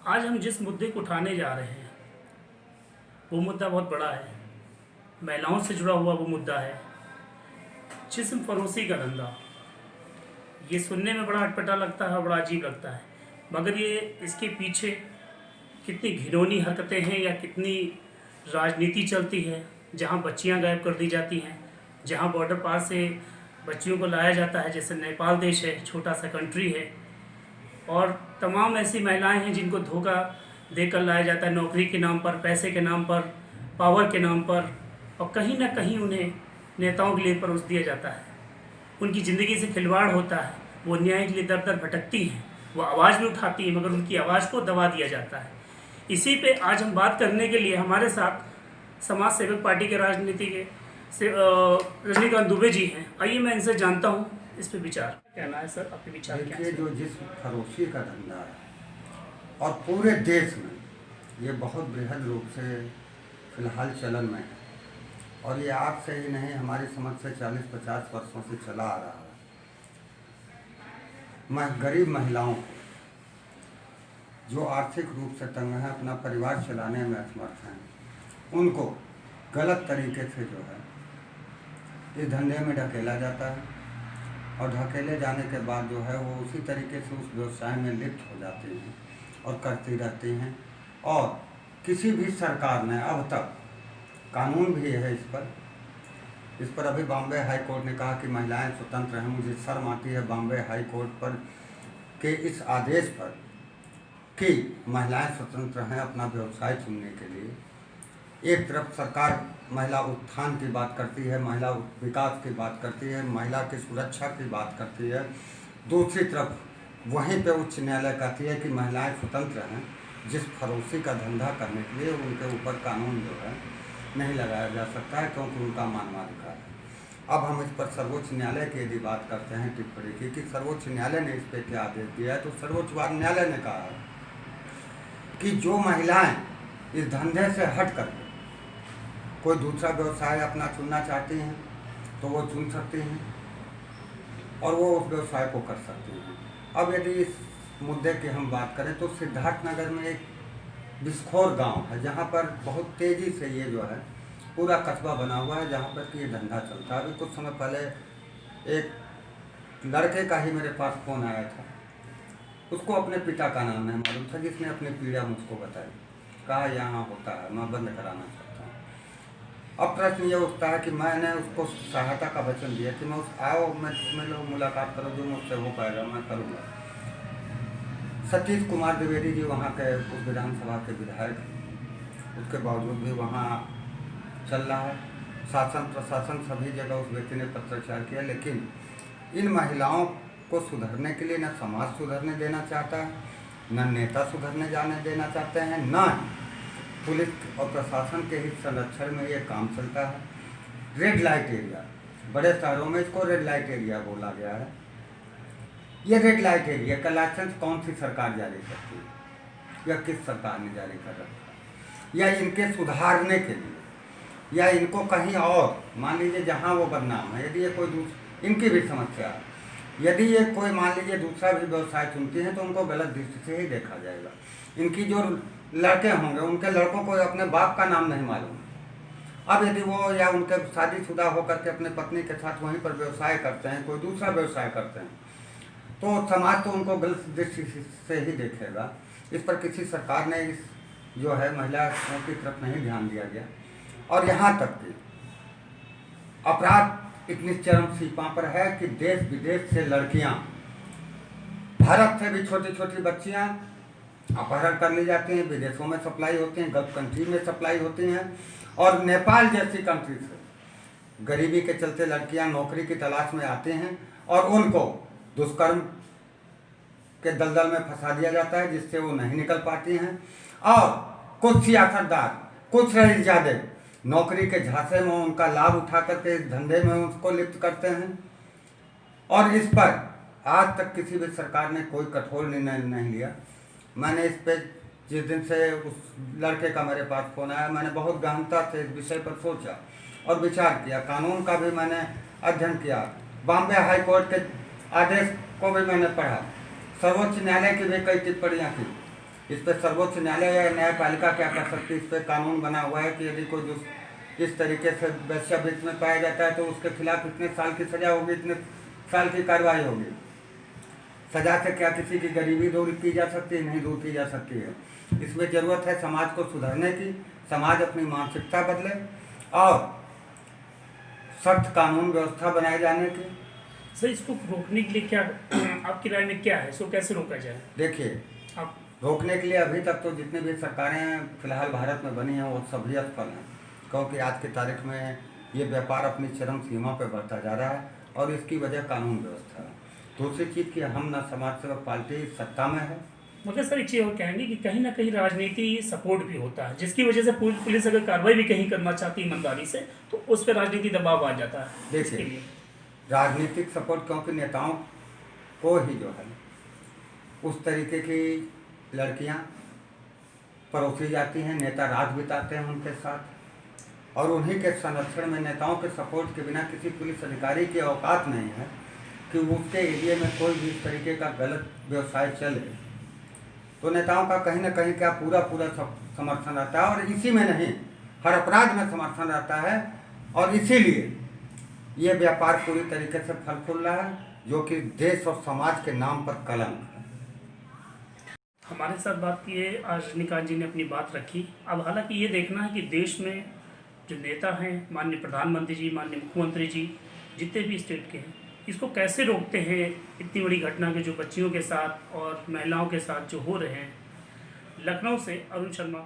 आज हम जिस मुद्दे को उठाने जा रहे हैं वो मुद्दा बहुत बड़ा है। महिलाओं से जुड़ा हुआ वो मुद्दा है जिस्म फरोशी का धंधा। ये सुनने में बड़ा अटपटा लगता है, बड़ा अजीब लगता है, मगर ये इसके पीछे कितनी घिनौनी हरकतें हैं या कितनी राजनीति चलती है। जहाँ बच्चियाँ गायब कर दी जाती हैं, जहाँ बॉर्डर पार से बच्चियों को लाया जाता है, जैसे नेपाल देश है, छोटा सा कंट्री है, और तमाम ऐसी महिलाएं हैं जिनको धोखा देकर लाया जाता है नौकरी के नाम पर, पैसे के नाम पर, पावर के नाम पर, और कहीं ना कहीं उन्हें नेताओं के लिए परोस दिया जाता है। उनकी ज़िंदगी से खिलवाड़ होता है। वो न्याय के लिए दर दर भटकती हैं, वो आवाज़ भी उठाती हैं, मगर उनकी आवाज़ को दबा दिया जाता है। इसी पे आज हम बात करने के लिए हमारे साथ समाज सेवक पार्टी के राजनीति के रजनीकांत दुबे जी हैं। आइए मैं इनसे जानता हूँ इस पे विचार। कहना है सर, आपके विचार क्या देखिए, जो जिस्म फरोशी का धंधा है और पूरे देश में ये बहुत बृहद रूप से फिलहाल चलन में है, और ये आज से ही नहीं, हमारी समझ से 40-50 वर्षों से चला आ रहा है। गरीब महिलाओं को जो आर्थिक रूप से तंग है, अपना परिवार चलाने में असमर्थ हैं, उनको गलत तरीके से जो है इस धंधे में ढकेला जाता है, और ढकेले जाने के बाद जो है वो उसी तरीके से उस व्यवसाय में लिप्त हो जाती हैं और करती रहती हैं। और किसी भी सरकार ने अब तक, कानून भी है इस पर अभी बॉम्बे हाई कोर्ट ने कहा कि महिलाएं स्वतंत्र हैं। मुझे शर्म आती है बॉम्बे हाई कोर्ट पर के इस आदेश पर कि महिलाएं स्वतंत्र हैं अपना व्यवसाय चुनने के लिए। एक तरफ सरकार महिला उत्थान की बात करती है, महिला विकास की बात करती है, महिला की सुरक्षा की बात करती है, दूसरी तरफ वहीं पे उच्च न्यायालय कहती है कि महिलाएं स्वतंत्र हैं जिस फरोशी का धंधा करने के लिए उनके ऊपर कानून जो है नहीं लगाया जा सकता है, क्योंकि उनका मानवाधिकार है। अब हम इस पर सर्वोच्च न्यायालय की यदि बात करते हैं टिप्पणी की कि सर्वोच्च न्यायालय ने इस पर क्या आदेश दिया है, तो सर्वोच्च न्यायालय ने कहा है कि जो महिलाएं इस धंधे से हट कर कोई दूसरा व्यवसाय अपना चुनना चाहती हैं तो वो चुन सकती हैं और वो उस व्यवसाय को कर सकती हैं। अब यदि इस मुद्दे की हम बात करें तो सिद्धार्थनगर में एक बिस्खोर गांव है जहां पर बहुत तेज़ी से ये जो है पूरा कस्बा बना हुआ है, जहां पर कि ये धंधा चलता है। अभी कुछ समय पहले एक लड़के का ही मेरे पास फ़ोन आया था, उसको अपने पिता का नाम नहीं मालूम था, जिसने अपनी पीड़ा मुझको बताई, कहा यहाँ होता है, मैं बंद कराना चाहता हूँ। अब प्रश्न ये उठता है कि मैंने उसको सहायता का वचन दिया कि मैं मैं लोग मुलाकात करो, जो मुझसे हो पाएगा मैं करूँगा। सतीश कुमार द्विवेदी जी वहाँ के उस विधानसभा के विधायक, उसके बावजूद भी वहाँ चल रहा है। शासन प्रशासन सभी जगह उस व्यक्ति ने पत्राचार किया, लेकिन इन महिलाओं को सुधरने के लिए न समाज सुधरने देना चाहता है, न नेता सुधरने जाने देना चाहते हैं, न पुलिस और प्रशासन के हित संरक्षण में ये काम चलता है। रेड लाइट एरिया, बड़े शहरों में इसको रेड लाइट एरिया बोला गया है। ये रेड लाइट एरिया का लाइसेंस कौन सी सरकार जारी करती है या किस सरकार ने जारी कर रखा है, या इनके सुधारने के लिए, या इनको कहीं और, मान लीजिए जहाँ वो बदनाम है, यदि ये कोई इनकी भी समस्या है, यदि ये कोई मान लीजिए दूसरा भी व्यवसाय चुनती हैं तो उनको गलत दृष्टि से ही देखा जाएगा। इनकी जो लड़के होंगे उनके लड़कों को अपने बाप का नाम नहीं मालूम। अब यदि वो या उनके शादीशुदा होकर के अपने पत्नी के साथ वहीं पर व्यवसाय करते हैं, कोई दूसरा व्यवसाय करते हैं, तो समाज तो उनको गलत दृष्टि से ही देखेगा। इस पर किसी सरकार ने इस जो है महिलाओं की तरफ नहीं ध्यान दिया गया, और यहाँ तक कि अपराध इतनी चरम सीमा पर है कि देश विदेश से लड़कियाँ, भारत से भी छोटी छोटी बच्चियाँ अपहरण कर ली जाती हैं, विदेशों में सप्लाई होती हैं, गल्फ कंट्री में सप्लाई होती हैं, और नेपाल जैसी कंट्री से गरीबी के चलते लड़कियां नौकरी की तलाश में आती हैं और उनको दुष्कर्म के दलदल में फंसा दिया जाता है, जिससे वो नहीं निकल पाती हैं। और कुछ सियासतदार, कुछ रईसजादे नौकरी के झांसे में उनका लाभ उठा करके इस धंधे में उसको लिप्त करते हैं, और इस पर आज तक किसी भी सरकार ने कोई कठोर निर्णय नहीं लिया। मैंने इस पे जिस दिन से उस लड़के का मेरे पास फ़ोन आया, मैंने बहुत गहनता से इस विषय पर सोचा और विचार किया, कानून का भी मैंने अध्ययन किया, बॉम्बे हाई कोर्ट के आदेश को भी मैंने पढ़ा, सर्वोच्च न्यायालय की भी कई टिप्पणियाँ की, इस पर सर्वोच्च न्यायालय या न्यायपालिका क्या कर सकती है? इस पर कानून बना हुआ है कि यदि कोई इस तरीके से वेश्यावृत्ति में पाया जाता है तो उसके खिलाफ इतने साल की सजा होगी, इतने साल की कार्रवाई होगी। सजा से क्या किसी की गरीबी दूर की जा सकती है? नहीं दूर की जा सकती है। इसमें ज़रूरत है समाज को सुधारने की, समाज अपनी मानसिकता बदले और सख्त कानून व्यवस्था बनाए जाने की। सर, इसको रोकने के लिए क्या आपकी राय में क्या है, इसको कैसे रोका जाए? देखिए, आप रोकने के लिए अभी तक तो जितनी भी सरकारें फिलहाल भारत में बनी हैं वो सभी असफल हैं, क्योंकि आज की तारीख में ये व्यापार अपनी चरम सीमा पर बढ़ता जा रहा है और इसकी वजह कानून व्यवस्था है। दूसरी चीज़ कि हम ना समाज सेवक पार्टी सत्ता में है। मतलब सर, एक चीज़ और कहेंगे कि कहीं ना कहीं राजनीति सपोर्ट भी होता है, जिसकी वजह से पुलिस अगर कार्रवाई भी कहीं करना चाहती है ईमानदारी से तो उस पर राजनीति दबाव आ जाता है। इसके देखिए, लिए राजनीतिक सपोर्ट क्योंकि नेताओं को ही जो है उस तरीके की लड़कियां परोसी जाती हैं, नेता रात बिताते हैं उनके साथ और उन्हीं के संरक्षण में नेताओं के सपोर्ट के बिना किसी पुलिस अधिकारी की औकात नहीं है कि उसके एरिया में कोई भी इस तरीके का गलत व्यवसाय चले। तो नेताओं का कहीं ना कहीं क्या पूरा समर्थन रहता है और इसी में नहीं, हर अपराध में समर्थन रहता है और इसीलिए ये व्यापार पूरी तरीके से फल फूल रहा है, जो कि देश और समाज के नाम पर कलंक है। हमारे साथ बात किए आज रजनीकांत जी ने अपनी बात रखी। अब हालांकि ये देखना है कि देश में जो नेता हैं, माननीय प्रधानमंत्री जी, माननीय मुख्यमंत्री जी, जितने भी स्टेट के हैं, इसको कैसे रोकते हैं इतनी बड़ी घटना के जो बच्चियों के साथ और महिलाओं के साथ जो हो रहे हैं। लखनऊ से अरुण शर्मा।